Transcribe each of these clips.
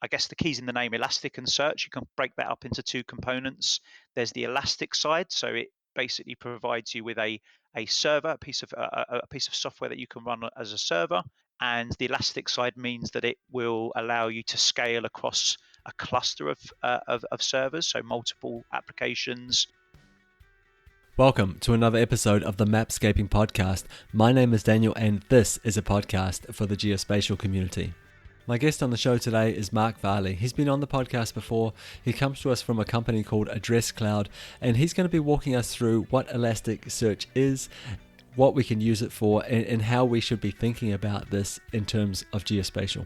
I guess the key's in the name, Elasticsearch. You can break that up into two components. There's the Elastic side, so it basically provides you with a server, a piece of software that you can run as a server. And the Elastic side means that it will allow you to scale across a cluster of servers, so multiple applications. Welcome to another episode of the Mapscaping Podcast. My name is Daniel and this is a podcast for the Geospatial community. My guest on the show today is Mark Varley. He's been on the podcast before. He comes to us from a company called AddressCloud, and he's going to be walking us through what Elasticsearch is, what we can use it for, and how we should be thinking about this in terms of geospatial.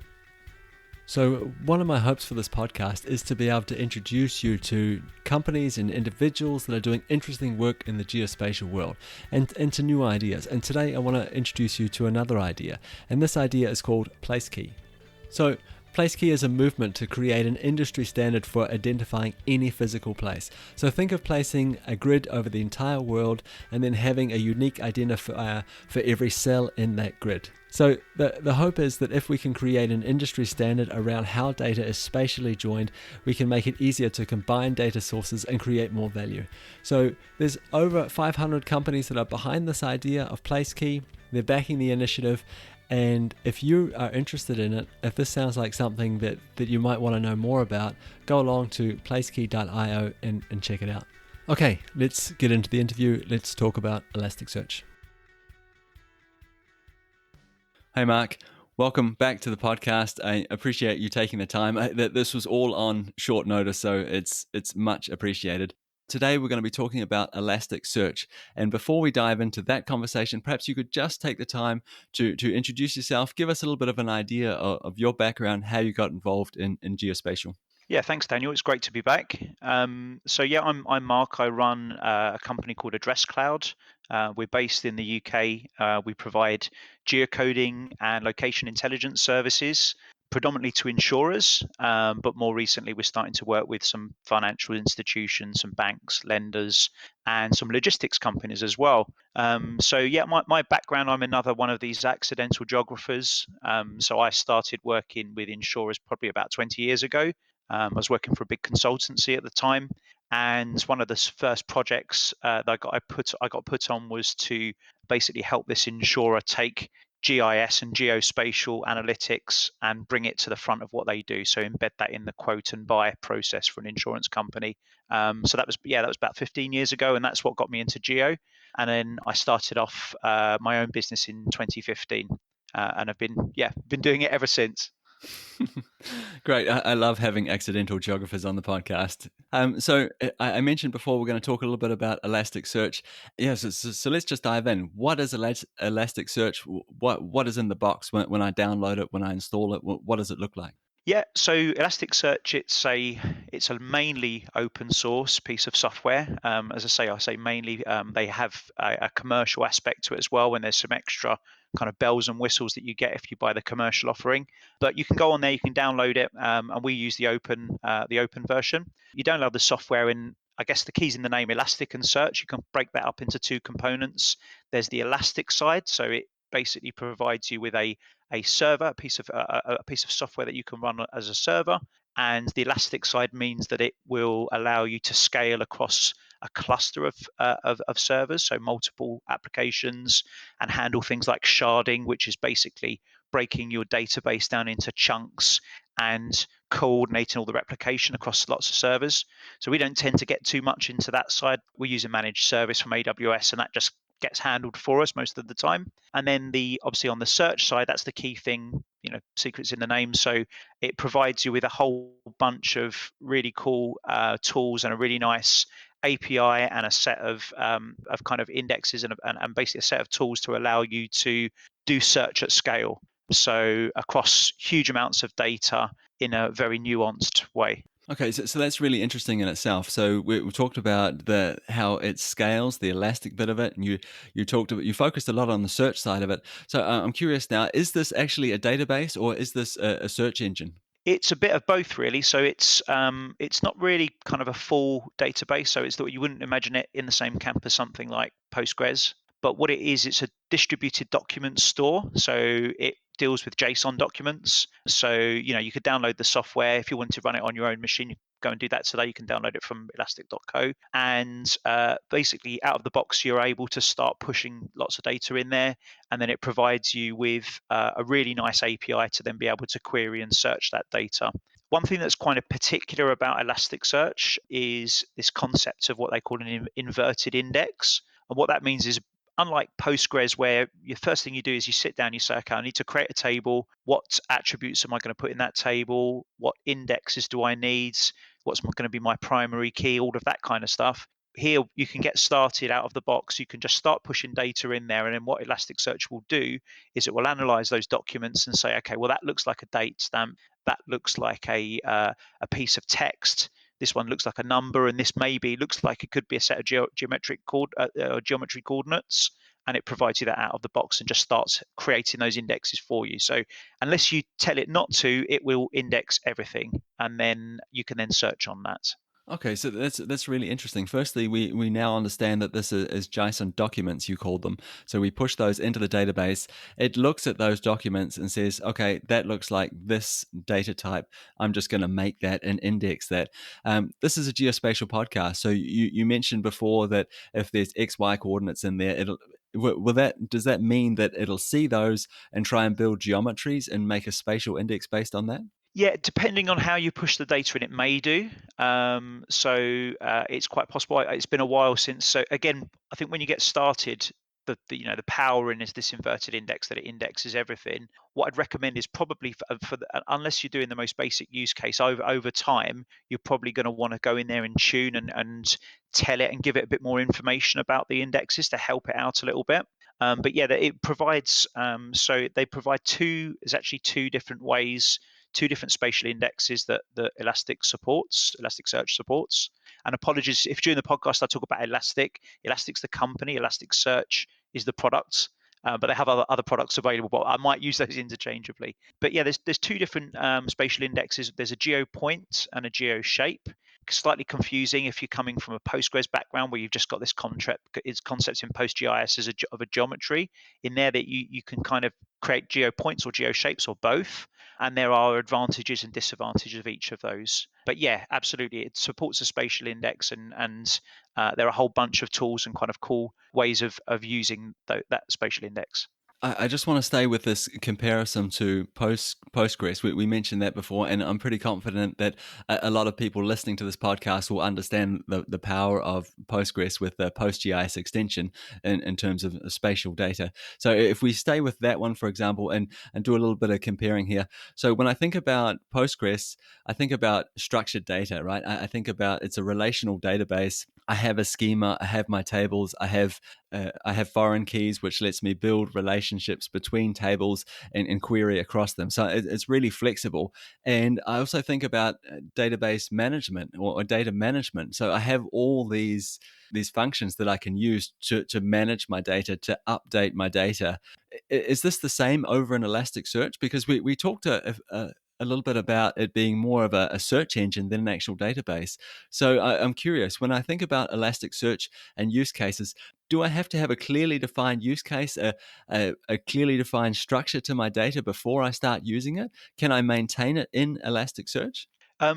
So one of my hopes for this podcast is to be able to introduce you to companies and individuals that are doing interesting work in the geospatial world and to new ideas. And today I want to introduce you to another idea, and this idea is called PlaceKey. So PlaceKey is a movement to create an industry standard for identifying any physical place. So think of placing a grid over the entire world and then having a unique identifier for every cell in that grid. So the hope is that if we can create an industry standard around how data is spatially joined, we can make it easier to combine data sources and create more value. So there's over 500 companies that are behind this idea of PlaceKey. They're backing the initiative. And if you are interested in it, if this sounds like something that you might want to know more about, go along to placekey.io and check it out. Okay, let's get into the interview. Let's talk about Elasticsearch. Hey Mark, welcome back to the podcast. I appreciate you taking the time. This was all on short notice, so it's much appreciated. Today we're going to be talking about Elasticsearch, and before we dive into that conversation, perhaps you could just take the time to introduce yourself, give us a little bit of an idea of your background, how you got involved in geospatial. Yeah, thanks, Daniel. It's great to be back. I'm Mark. I run a company called AddressCloud. We're based in the UK. We provide geocoding and location intelligence services, predominantly to insurers, but more recently we're starting to work with some financial institutions, some banks, lenders, and some logistics companies as well. My background, I'm another one of these accidental geographers. So I started working with insurers probably about 20 years ago. I was working for a big consultancy at the time, and one of the first projects that I got put on was to basically help this insurer take GIS and geospatial analytics and bring it to the front of what they do. So embed that in the quote and buy process for an insurance company. So that was about 15 years ago, and that's what got me into geo. And then I started off my own business in 2015, and I've been doing it ever since. Great. I love having accidental geographers on the podcast. So I mentioned before we're going to talk a little bit about Elasticsearch. Yeah, so let's just dive in. What is Elasticsearch? What is in the box when I download it, when I install it? What does it look like? Yeah, so Elasticsearch, it's a mainly open source piece of software. As I say mainly. They have a commercial aspect to it as well, when there's some extra kind of bells and whistles that you get if you buy the commercial offering. But you can go on there, you can download it, and we use the open version. You download the software, and I guess the key's in the name, Elasticsearch. You can break that up into two components. There's the Elastic side, so it basically provides you with a server, a piece of software that you can run as a server. And the Elastic side means that it will allow you to scale across a cluster of servers, so multiple applications, and handle things like sharding, which is basically breaking your database down into chunks and coordinating all the replication across lots of servers. So we don't tend to get too much into that side. We use a managed service from AWS, and that just gets handled for us most of the time. And then obviously on the search side, that's the key thing, secrets in the name. So it provides you with a whole bunch of really cool tools and a really nice API and a set of kind of indexes and basically a set of tools to allow you to do search at scale. So across huge amounts of data in a very nuanced way. Okay, so that's really interesting in itself. So we talked about how it scales, the elastic bit of it, and you focused a lot on the search side of it. So I'm curious now: is this actually a database, or is this a search engine? It's a bit of both, really. So it's not really kind of a full database. So you wouldn't imagine it in the same camp as something like Postgres. But what it is, it's a distributed document store. So it deals with JSON documents. So, you could download the software. If you want to run it on your own machine, you go and do that today. You can download it from elastic.co. And basically, out of the box, you're able to start pushing lots of data in there. And then it provides you with a really nice API to then be able to query and search that data. One thing that's kind of particular about Elasticsearch is this concept of what they call an inverted index. And what that means is, unlike Postgres, where the first thing you do is you sit down, you say, okay, I need to create a table. What attributes am I going to put in that table? What indexes do I need? What's going to be my primary key? All of that kind of stuff. Here, you can get started out of the box. You can just start pushing data in there. And then what Elasticsearch will do is it will analyze those documents and say, okay, well, that looks like a date stamp. That looks like a piece of text. This one looks like a number, and this maybe looks like it could be a set of geometry coordinates, and it provides you that out of the box and just starts creating those indexes for you. So unless you tell it not to, it will index everything, and then you can then search on that. Okay, so that's really interesting. Firstly, we now understand that this is JSON documents, you called them. So we push those into the database. It looks at those documents and says, okay, that looks like this data type. I'm just going to make that and index that. This is a geospatial podcast. So you mentioned before that if there's XY coordinates in there, does that mean that it'll see those and try and build geometries and make a spatial index based on that? Yeah, depending on how you push the data in, it may do. It's quite possible. It's been a while since. So again, I think when you get started, the power in is this inverted index that it indexes everything. What I'd recommend is probably unless you're doing the most basic use case, over time, you're probably going to want to go in there and tune and tell it and give it a bit more information about the indexes to help it out a little bit. But yeah, it provides. So they provide there's actually two different ways, two different spatial indexes that Elasticsearch supports. And apologies if during the podcast I talk about Elastic. Elastic's the company, Elasticsearch is the product. But they have other products available, but I might use those interchangeably. But yeah, there's two different spatial indexes. There's a GeoPoint and a GeoShape. Slightly confusing if you're coming from a Postgres background where you've just got this concept in PostGIS of a geometry in there that you can kind of create GeoPoints or GeoShapes or both. And there are advantages and disadvantages of each of those. But yeah, absolutely, it supports a spatial index, and there are a whole bunch of tools and kind of cool ways of using that spatial index. I just want to stay with this comparison to Postgres. We mentioned that before, and I'm pretty confident that a lot of people listening to this podcast will understand the power of Postgres with the PostGIS extension in terms of spatial data. So if we stay with that one, for example, and do a little bit of comparing here. So when I think about Postgres, I think about structured data, right? I think about it's a relational database. I have a schema, I have my tables, I have foreign keys, which lets me build relationships between tables and query across them. So it's really flexible. And I also think about database management or data management. So I have all these functions that I can use to manage my data, to update my data. Is this the same over in Elasticsearch? Because we talked a little bit about it being more of a search engine than an actual database. So I'm curious, when I think about Elasticsearch and use cases, do I have to have a clearly defined use case, a clearly defined structure to my data before I start using it? Can I maintain it in Elasticsearch?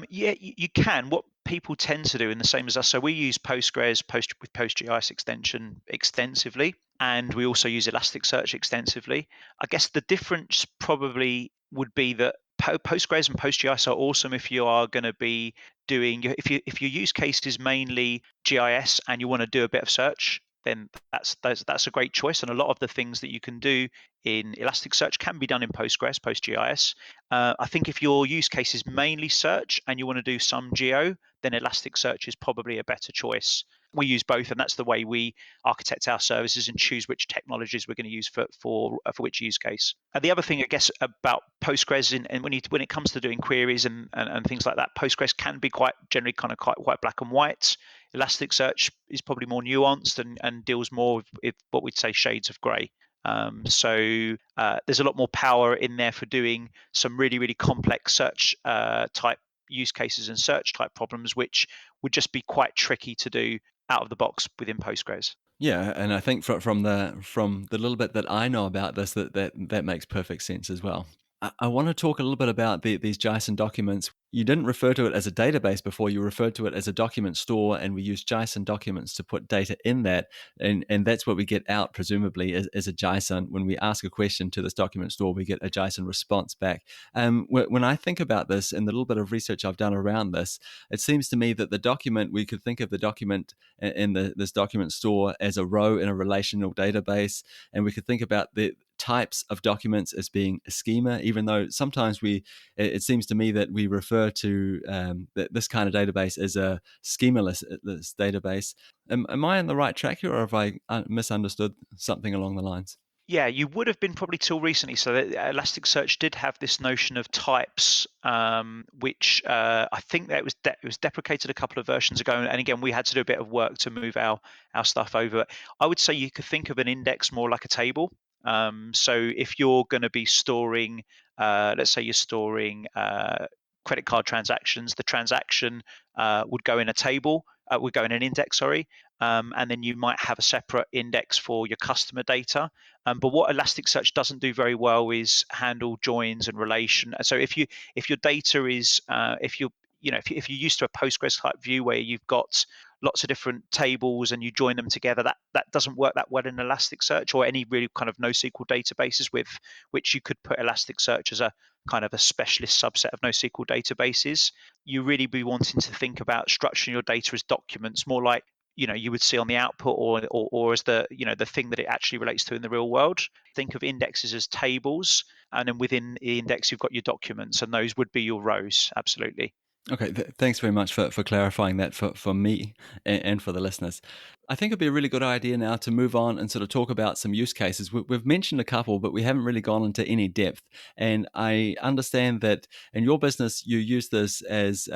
Yeah, you can. What people tend to do, and the same as us, so we use Postgres with PostGIS extension extensively, and we also use Elasticsearch extensively. I guess the difference probably would be that Postgres and PostGIS are awesome if you are going to be doing if your use case is mainly GIS and you want to do a bit of search, then that's a great choice. And a lot of the things that you can do in Elasticsearch can be done in PostGIS. I think if your use case is mainly search and you want to do some geo, then Elasticsearch is probably a better choice. We use both, and that's the way we architect our services and choose which technologies we're going to use for which use case. And the other thing, I guess, about Postgres, and when it comes to doing queries and things like that, Postgres can be quite black and white. Elasticsearch is probably more nuanced and deals more with what we'd say shades of grey. There's a lot more power in there for doing some really, really complex search type use cases and search type problems, which would just be quite tricky to do out of the box within Postgres. Yeah, and I think from the little bit that I know about this, that makes perfect sense as well. I want to talk a little bit about these JSON documents. You didn't refer to it as a database before. You referred to it as a document store, and we use JSON documents to put data in that, and that's what we get out, presumably, as a JSON. When we ask a question to this document store, we get a JSON response back. When I think about this, and the little bit of research I've done around this, it seems to me that the document, we could think of the document in this document store as a row in a relational database, and we could think about the types of documents as being a schema, even though sometimes it seems to me that we refer to this kind of database as a schemaless database. Am I on the right track here, or have I misunderstood something along the lines? Yeah, you would have been probably till recently. So Elasticsearch did have this notion of types, which I think that it was deprecated a couple of versions ago. And again, we had to do a bit of work to move our stuff over. I would say you could think of an index more like a table. So if you're going to be storing, let's say you're storing credit card transactions, the transaction would go in a table, would go in an index, sorry. And then you might have a separate index for your customer data. But what Elasticsearch doesn't do very well is handle joins and relation. So if your data is if if you're used to a Postgres type view where you've got lots of different tables and you join them together, that doesn't work that well in Elasticsearch or any really kind of NoSQL databases with which you could put Elasticsearch as a kind of a specialist subset of NoSQL databases. You really be wanting to think about structuring your data as documents, more like you would see on the output or as the the thing that it actually relates to in the real world. Think of indexes as tables, and then within the index you've got your documents, and those would be your rows. Absolutely. Okay, thanks very much for clarifying that for me and for the listeners. I think it'd be a really good idea now to move on and sort of talk about some use cases. We've mentioned a couple, but we haven't really gone into any depth. And I understand that in your business, you use this as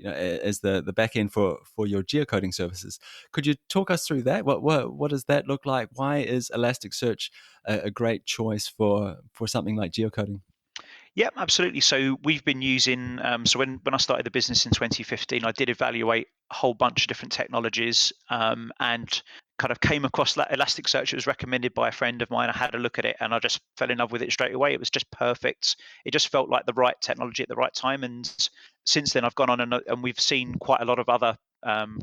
as the back end for your geocoding services. Could you talk us through that? What does that look like? Why is Elasticsearch a great choice for something like geocoding? Yeah, absolutely. So we've been using. So when I started the business in 2015, I did evaluate a whole bunch of different technologies, and kind of came across that Elasticsearch. It was recommended by a friend of mine. I had a look at it, and I just fell in love with it straight away. It was just perfect. It just felt like the right technology at the right time. And since then, I've gone on and we've seen quite a lot of other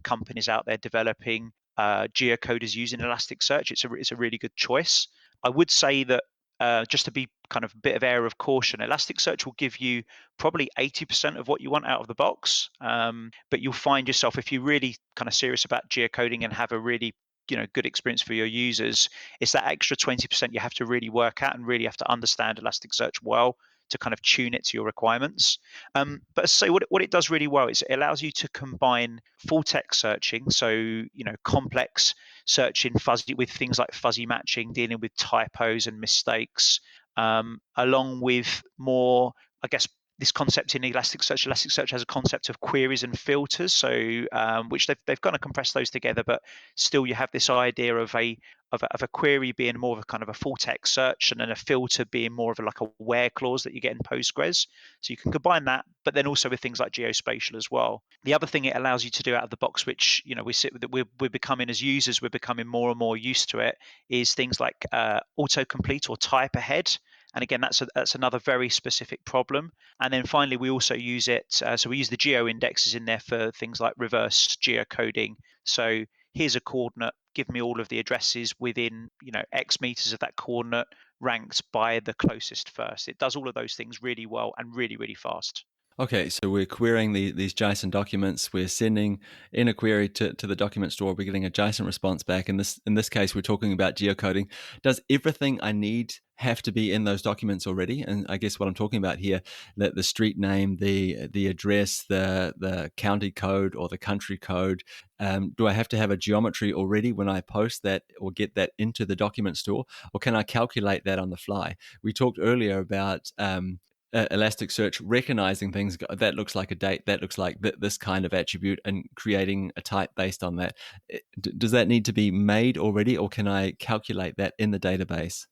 companies out there developing geocoders using Elasticsearch. It's a really good choice. I would say that just to be kind of a bit of air of caution, Elasticsearch will give you probably 80% of what you want out of the box. But you'll find yourself, if you're really kind of serious about geocoding and have a really good experience for your users, it's that extra 20% you have to really work at and really have to understand Elasticsearch well to kind of tune it to your requirements. But as I say, what it does really well is it allows you to combine full text searching, so complex searching fuzzy with things like fuzzy matching, dealing with typos and mistakes, along with more, I guess, this concept in Elasticsearch. Elasticsearch has a concept of queries and filters, so which they've kind of compressed those together, but still you have this idea of a query being more of a kind of a full text search, and then a filter being more of like a where clause that you get in Postgres. So you can combine that, but then also with things like Geospatial as well. The other thing it allows you to do out of the box, which we're becoming as users, we're becoming more and more used to it, is things like autocomplete or type ahead. And again, that's another very specific problem. And then finally, we also use it. So we use the geo indexes in there for things like reverse geocoding. So here's a coordinate. Give me all of the addresses within X meters of that coordinate, ranked by the closest first. It does all of those things really well and really, really fast. Okay, so we're querying these JSON documents. We're sending in a query to the document store. We're getting a JSON response back. In this case, we're talking about geocoding. Does everything I need have to be in those documents already? And I guess what I'm talking about here, that the street name, the address, the county code or the country code. Do I have to have a geometry already when I post that or get that into the document store, or can I calculate that on the fly? We talked earlier about Elasticsearch recognizing things that looks like a date, that looks like this kind of attribute, and creating a type based on that. Does that need to be made already, or can I calculate that in the database?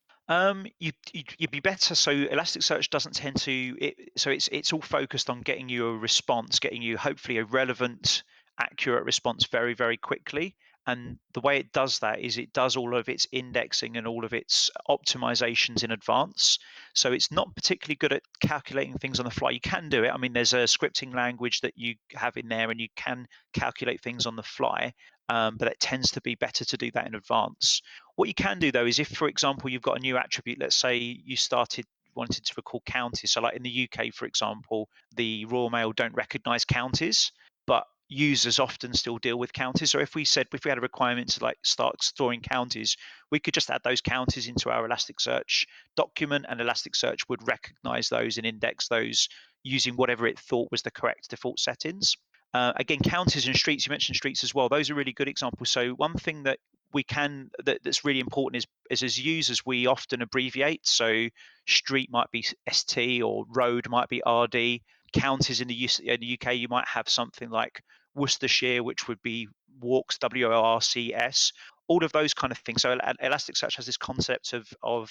You'd be better. So Elasticsearch doesn't tend to. So it's all focused on getting you a response, getting you hopefully a relevant, accurate response very, very quickly. And the way it does that is it does all of its indexing and all of its optimizations in advance. So it's not particularly good at calculating things on the fly. You can do it. I mean, there's a scripting language that you have in there, and you can calculate things on the fly. But it tends to be better to do that in advance. What you can do though is if, for example, you've got a new attribute. Let's say you started wanted to record counties. So, like in the UK, for example, the Royal Mail don't recognise counties, but users often still deal with counties. So if we had a requirement to like start storing counties, we could just add those counties into our Elasticsearch document, and Elasticsearch would recognize those and index those using whatever it thought was the correct default settings. Again, counties and streets, you mentioned streets as well. Those are really good examples. So one thing that that's really important is as users we often abbreviate. So street might be ST or road might be RD. Counties in the UK, you might have something like Worcestershire, which would be Walks, WORCS, all of those kind of things. So Elasticsearch has this concept of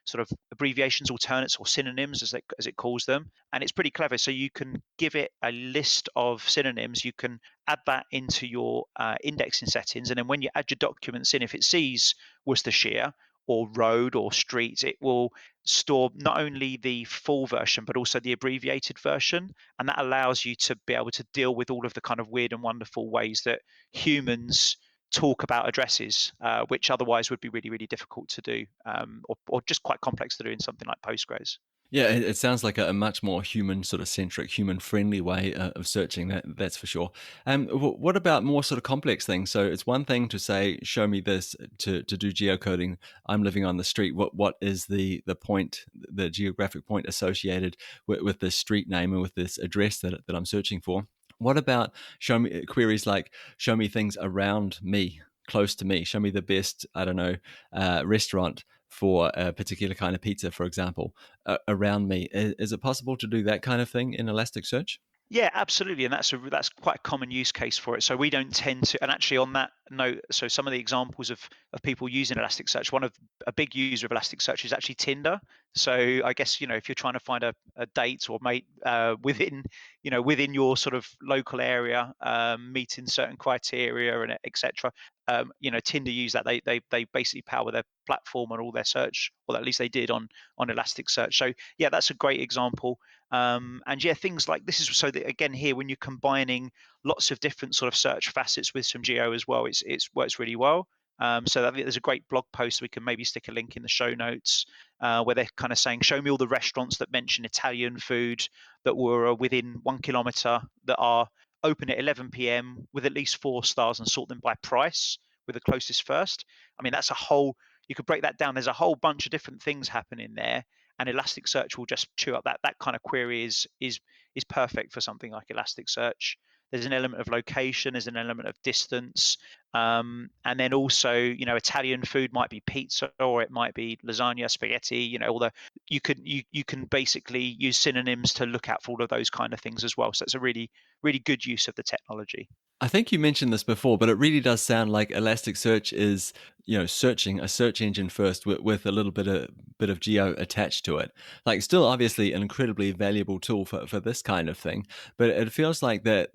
sort of abbreviations, alternates, or synonyms, as it calls them, and it's pretty clever. So you can give it a list of synonyms. You can add that into your indexing settings, and then when you add your documents in, if it sees Worcestershire or road or street, it will store not only the full version but also the abbreviated version, and that allows you to be able to deal with all of the kind of weird and wonderful ways that humans talk about addresses, which otherwise would be really, really difficult to do, or just quite complex to do in something like Postgres. Yeah, it sounds like a much more human sort of centric, human friendly way of searching. That's for sure. What about more sort of complex things? So it's one thing to say, "Show me this" to do geocoding. I'm living on the street. What is the point, the geographic point associated with this street name and with this address that I'm searching for? What about show me queries like show me things around me, close to me? Show me the best, I don't know, restaurant for a particular kind of pizza, for example, around me. Is it possible to do that kind of thing in Elasticsearch? Yeah, absolutely, and that's quite a common use case for it. So we don't tend to, and actually on that note, so some of the examples of people using Elasticsearch, one of a big user of Elasticsearch is actually Tinder. So I guess if you're trying to find a date or mate within within your sort of local area, meeting certain criteria and etc. Tinder use that. They basically power their platform and all their search, or at least they did on Elasticsearch. So yeah, that's a great example. And yeah, things like this is so that again here when you're combining lots of different sort of search facets with some geo as well, it's works really well. So there's a great blog post we can maybe stick a link in the show notes where they're kind of saying, show me all the restaurants that mention Italian food that were within 1 kilometer that are open at 11 p.m. with at least 4 stars and sort them by price with the closest first. I mean, that's a whole. You could break that down. There's a whole bunch of different things happening there, and Elasticsearch will just chew up that kind of query is perfect for something like Elasticsearch. There's an element of location, there's an element of distance, and then also Italian food might be pizza or it might be lasagna, spaghetti. All the you can basically use synonyms to look out for all of those kind of things as well. So it's a really really good use of the technology. I think you mentioned this before, but it really does sound like Elasticsearch is, searching a search engine first with a little bit of geo attached to it. Like, still obviously an incredibly valuable tool for this kind of thing, but it feels like that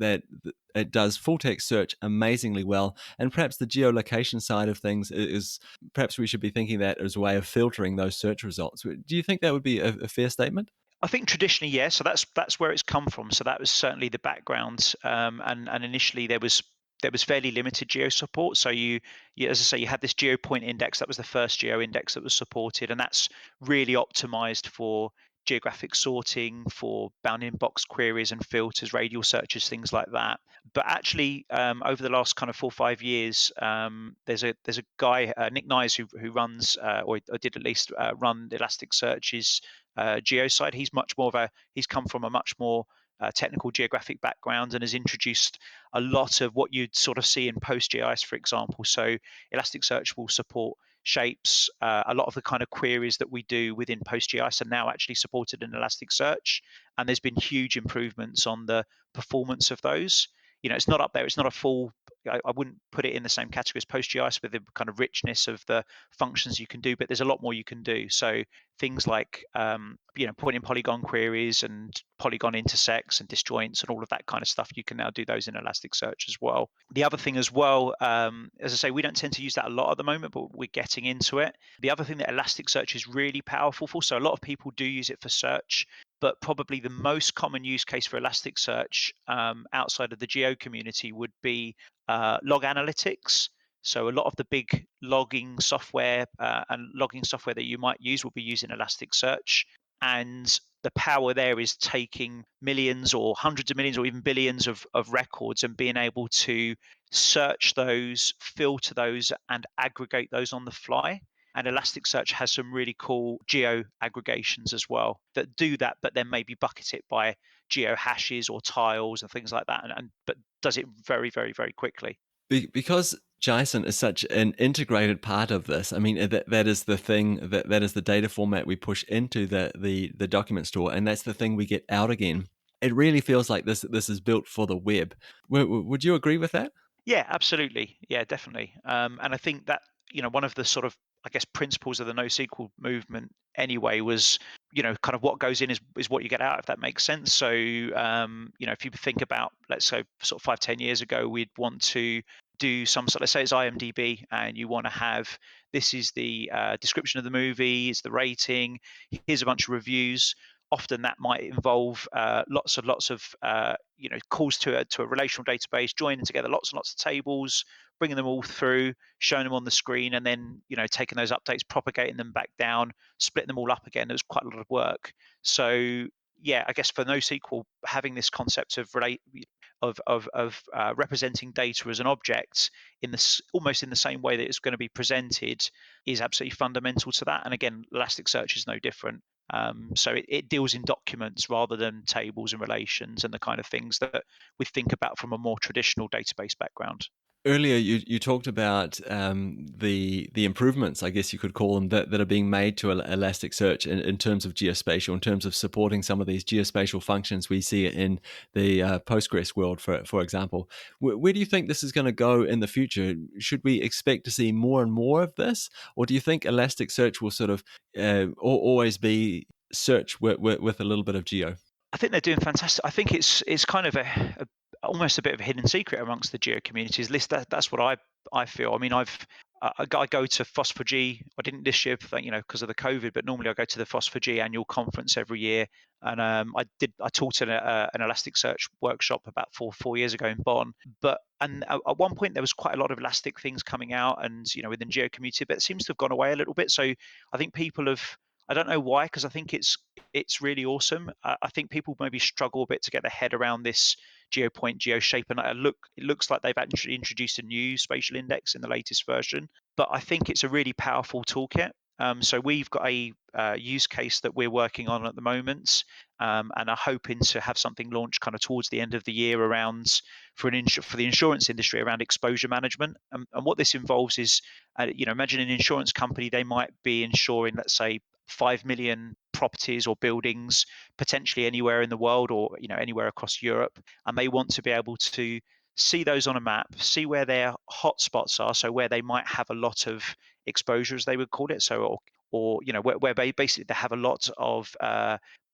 it does full text search amazingly well, and perhaps the geolocation side of things is perhaps we should be thinking that as a way of filtering those search results. Do you think that would be a fair statement? I think traditionally, yes. So that's where it's come from. So that was certainly the background. And initially there was fairly limited geo support. So you as I say, you had this geo point index. That was the first geo index that was supported, and that's really optimized for geographic sorting, for bounding box queries and filters, radial searches, things like that. But actually, over the last kind of 4 or 5 years, there's a guy Nick Nyes who runs or did at least run Elasticsearch's geoside. He's come from a much more technical geographic background and has introduced a lot of what you'd sort of see in PostGIS, for example. So Elasticsearch will support shapes. A lot of the kind of queries that we do within PostGIS are now actually supported in Elasticsearch, and there's been huge improvements on the performance of those. it's not up there. It's not a full. I wouldn't put it in the same category as PostGIS with the kind of richness of the functions you can do, but there's a lot more you can do. So things like point in polygon queries and polygon intersects and disjoints and all of that kind of stuff, you can now do those in Elasticsearch as well. The other thing as well, as I say, we don't tend to use that a lot at the moment, but we're getting into it. The other thing that Elasticsearch is really powerful for, so a lot of people do use it for search, but probably the most common use case for Elasticsearch outside of the geo community would be log analytics. So a lot of the big logging software and logging software that you might use will be using Elasticsearch. And the power there is taking millions or hundreds of millions or even billions of records and being able to search those, filter those, and aggregate those on the fly. And Elasticsearch has some really cool geo aggregations as well that do that, but then maybe bucket it by geo hashes or tiles and things like that, but does it very, very, very quickly. Because JSON is such an integrated part of this. I mean, that is the thing that is the data format we push into the document store, and that's the thing we get out again. It really feels like this is built for the web. Would you agree with that? Yeah, absolutely. Yeah, definitely. And I think that one of the sort of, I guess, principles of the NoSQL movement anyway was kind of what goes in is what you get out, if that makes sense. So if you think about, let's say, sort of 5-10 years ago, we'd want to do some sort, let's say it's IMDb, and you want to have, this is the description of the movie, is the rating, here's a bunch of reviews. Often that might involve lots of calls to a relational database, joining together lots and lots of tables, bringing them all through, showing them on the screen, and then taking those updates, propagating them back down, splitting them all up again. There was quite a lot of work. So yeah, I guess for NoSQL, having this concept of representing data as an object in this almost in the same way that it's going to be presented is absolutely fundamental to that. And again, Elasticsearch is no different. So it deals in documents rather than tables and relations and the kind of things that we think about from a more traditional database background. Earlier, you talked about the improvements, I guess you could call them, that are being made to Elasticsearch in terms of geospatial, in terms of supporting some of these geospatial functions we see in the Postgres world, for example. Where do you think this is going to go in the future? Should we expect to see more and more of this, or do you think Elasticsearch will sort of always be search with a little bit of geo? I think they're doing fantastic. I think it's kind of almost a bit of a hidden secret amongst the geo communities. At least that's what I feel. I mean, I go to FOSS4G. I didn't this year, because of the COVID, but normally I go to the FOSS4G annual conference every year. And I taught an Elasticsearch workshop about four years ago in Bonn. And at one point there was quite a lot of Elastic things coming out, and within geo community, but it seems to have gone away a little bit. So I think people have. I don't know why, because I think it's really awesome. I think people maybe struggle a bit to get their head around this GeoPoint, GeoShape, and it looks like they've actually introduced a new spatial index in the latest version. But I think it's a really powerful toolkit. So we've got a use case that we're working on at the moment, and are hoping to have something launched kind of towards the end of the year around for the insurance industry around exposure management. And what this involves is, imagine an insurance company, they might be insuring, let's say, 5 million properties or buildings potentially anywhere in the world, or anywhere across Europe, and they want to be able to see those on a map, see where their hotspots are, so where they might have a lot of exposure, as they would call it, so or where they basically they have a lot of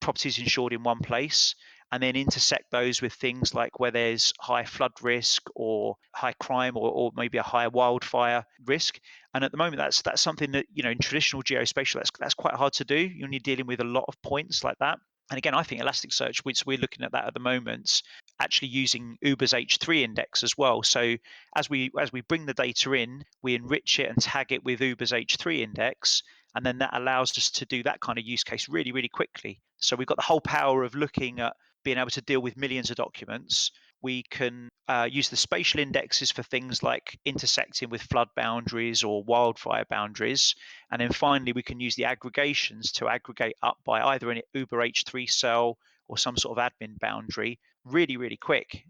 properties insured in one place, and then intersect those with things like where there's high flood risk or high crime, or maybe a higher wildfire risk. And at the moment, that's something that in traditional geospatial, that's quite hard to do. You're dealing with a lot of points like that. And again, I think Elasticsearch, which we're looking at that at the moment, actually using Uber's H3 index as well. So as we bring the data in, we enrich it and tag it with Uber's H3 index, and then that allows us to do that kind of use case really, really quickly. So we've got the whole power of looking at being able to deal with millions of documents. We can use the spatial indexes for things like intersecting with flood boundaries or wildfire boundaries. And then finally, we can use the aggregations to aggregate up by either an Uber H3 cell or some sort of admin boundary really, really quick.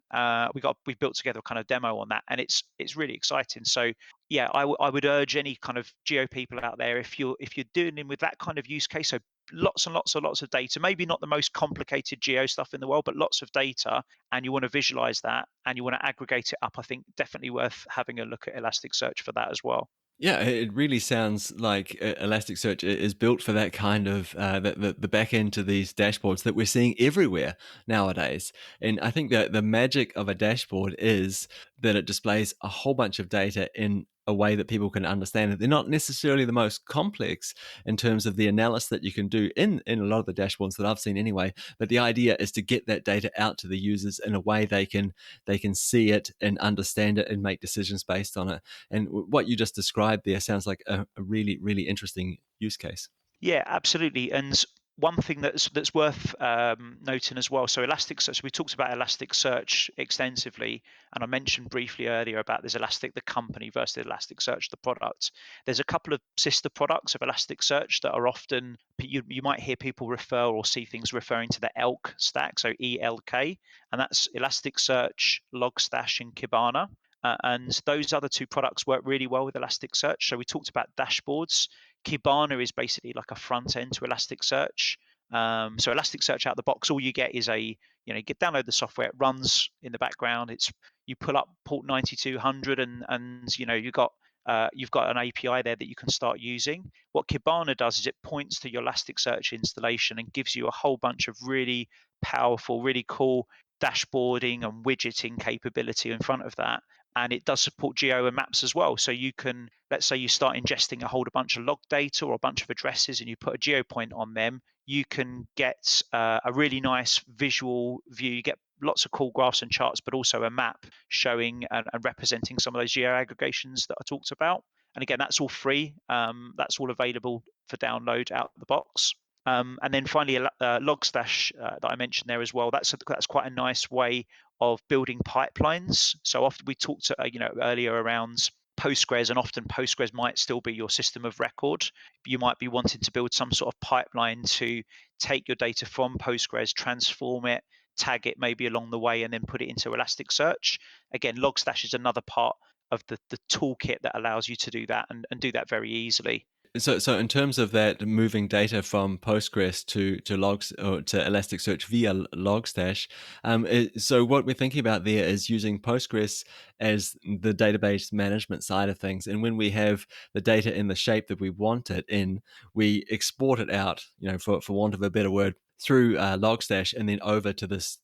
We built together a kind of demo on that, and it's really exciting. So yeah, I would urge any kind of geo people out there, if you're dealing with that kind of use case, so lots and lots of data, maybe not the most complicated geo stuff in the world, but lots of data, and you want to visualize that and you want to aggregate it up, I think definitely worth having a look at Elasticsearch for that as well. Yeah, it really sounds like Elasticsearch is built for that kind of the back end to these dashboards that we're seeing everywhere nowadays. And I think that the magic of a dashboard is that it displays a whole bunch of data in a way that people can understand it. They're not necessarily the most complex in terms of the analysis that you can do in a lot of the dashboards that I've seen anyway. But the idea is to get that data out to the users in a way they can see it and understand it and make decisions based on it. And what you just described there sounds like a really, really interesting use case. Yeah, absolutely. And one thing that's worth noting as well. So Elasticsearch, we talked about Elasticsearch extensively, and I mentioned briefly earlier about this Elastic, the company, versus Elasticsearch, the product. There's a couple of sister products of Elasticsearch that are often you might hear people refer or see things referring to the ELK stack, so ELK, and that's Elasticsearch, Logstash, and Kibana. And those other two products work really well with Elasticsearch. So we talked about dashboards. Kibana is basically like a front end to Elasticsearch. So Elasticsearch out of the box, all you get is you download the software, it runs in the background. You pull up port 9200 and you've got an API there that you can start using. What Kibana does is it points to your Elasticsearch installation and gives you a whole bunch of really powerful, really cool dashboarding and widgeting capability in front of that. And it does support geo and maps as well. So you can, let's say you start ingesting a whole bunch of log data or a bunch of addresses and you put a geo point on them, you can get a really nice visual view. You get lots of cool graphs and charts, but also a map showing and representing some of those geo aggregations that I talked about. And again, that's all free. That's all available for download out of the box. And then finally, Logstash that I mentioned there as well. That's quite a nice way of building pipelines. So often we talked earlier around Postgres, and often Postgres might still be your system of record. You might be wanting to build some sort of pipeline to take your data from Postgres, transform it, tag it maybe along the way, and then put it into Elasticsearch. Again, Logstash is another part of the toolkit that allows you to do that and do that very easily. So in terms of that, moving data from Postgres to logs or to Elasticsearch via Logstash, so what we're thinking about there is using Postgres as the database management side of things, and when we have the data in the shape that we want it in, we export it out, for want of a better word, through Logstash and then over to this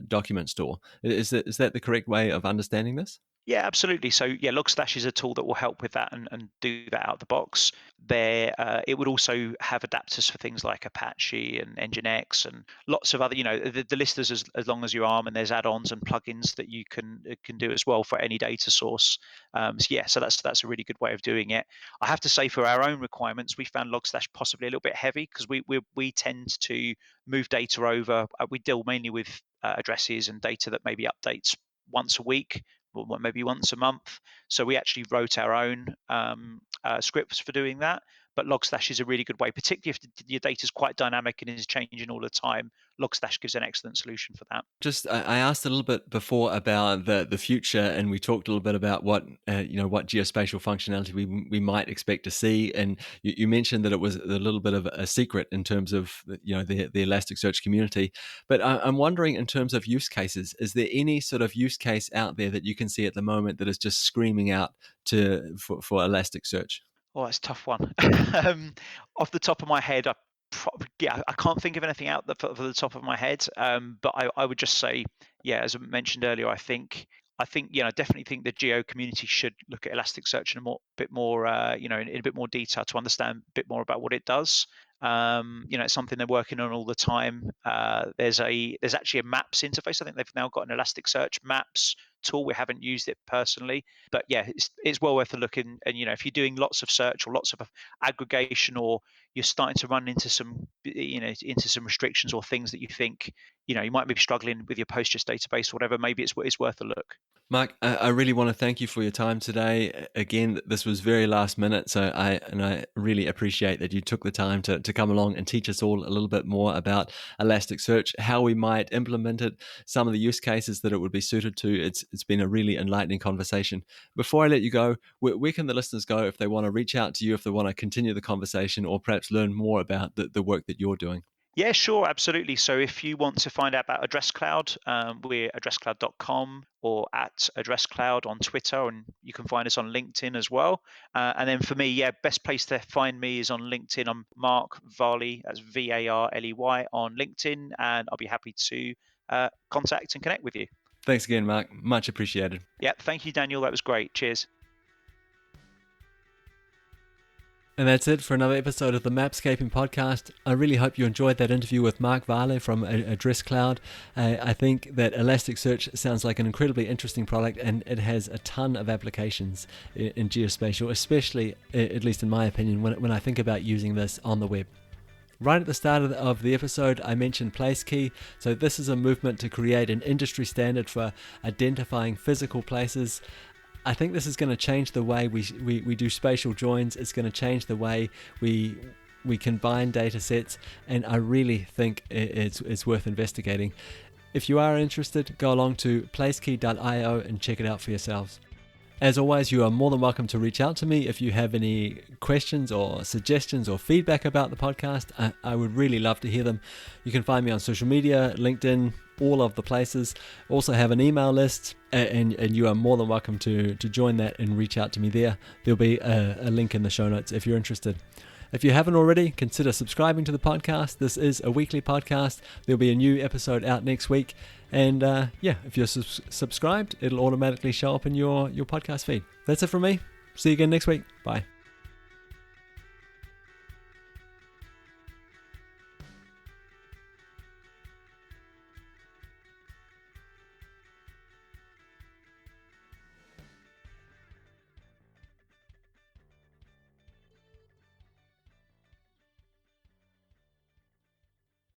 document store. Is that the correct way of understanding this? Yeah, absolutely. So yeah, Logstash is a tool that will help with that and do that out of the box. It would also have adapters for things like Apache and Nginx and lots of other. The list is as long as your arm, and there's add-ons and plugins that you can do as well for any data source. So that's a really good way of doing it. I have to say, for our own requirements, we found Logstash possibly a little bit heavy because we tend to move data over. We deal mainly with addresses and data that maybe updates once a week, or maybe once a month. So we actually wrote our own scripts for doing that. But Logstash is a really good way, particularly if your data is quite dynamic and is changing all the time. Logstash gives an excellent solution for that. Just, I asked a little bit before about the future, and we talked a little bit about what what geospatial functionality we might expect to see. And you mentioned that it was a little bit of a secret in terms of the Elasticsearch community. But I'm wondering, in terms of use cases, is there any sort of use case out there that you can see at the moment that is just screaming out for Elasticsearch? Oh, that's a tough one. Off the top of my head, I can't think of anything out for the top of my head. But I would just say, yeah, as I mentioned earlier, I definitely think the geo community should look at Elasticsearch in a bit more, in a bit more detail to understand a bit more about what it does. It's something they're working on all the time. There's actually a Maps interface. I think they've now got an Elasticsearch Maps tool. We haven't used it personally, but yeah, it's well worth a look. And if you're doing lots of search or lots of aggregation, or you're starting to run into some restrictions or things that you think you might be struggling with your Postgres database or whatever, maybe it's worth a look. Mark, I really want to thank you for your time today. Again, this was very last minute, so I really appreciate that you took the time to come along and teach us all a little bit more about Elasticsearch, how we might implement it, some of the use cases that it would be suited to. It's It's been a really enlightening conversation. Before I let you go, where can the listeners go if they want to reach out to you, if they want to continue the conversation, or perhaps learn more about the work that you're doing? Yeah, sure, absolutely. So if you want to find out about AddressCloud, we're addresscloud.com or at AddressCloud on Twitter, and you can find us on LinkedIn as well. And then for me, yeah, best place to find me is on LinkedIn. I'm Mark Varley, that's Varley on LinkedIn, and I'll be happy to contact and connect with you. Thanks again, Mark. Much appreciated. Yeah, thank you, Daniel. That was great. Cheers. And that's it for another episode of the Mapscaping podcast. I really hope you enjoyed that interview with Mark Varley from AddressCloud. I think that Elasticsearch sounds like an incredibly interesting product, and it has a ton of applications in geospatial, especially, at least in my opinion, when I think about using this on the web. Right at the start of the episode, I mentioned PlaceKey. So this is a movement to create an industry standard for identifying physical places. I think this is going to change the way we do spatial joins. It's going to change the way we combine data sets, and I really think it's worth investigating. If you are interested, go along to placekey.io and check it out for yourselves. As always, you are more than welcome to reach out to me if you have any questions or suggestions or feedback about the podcast. I would really love to hear them. You can find me on social media, LinkedIn, all of the places. Also have an email list, and you are more than welcome to join that and reach out to me there. There'll be a link in the show notes if you're interested. If you haven't already, consider subscribing to the podcast. This is a weekly podcast. There'll be a new episode out next week. And if you're subscribed, it'll automatically show up in your podcast feed. That's it from me. See you again next week. Bye.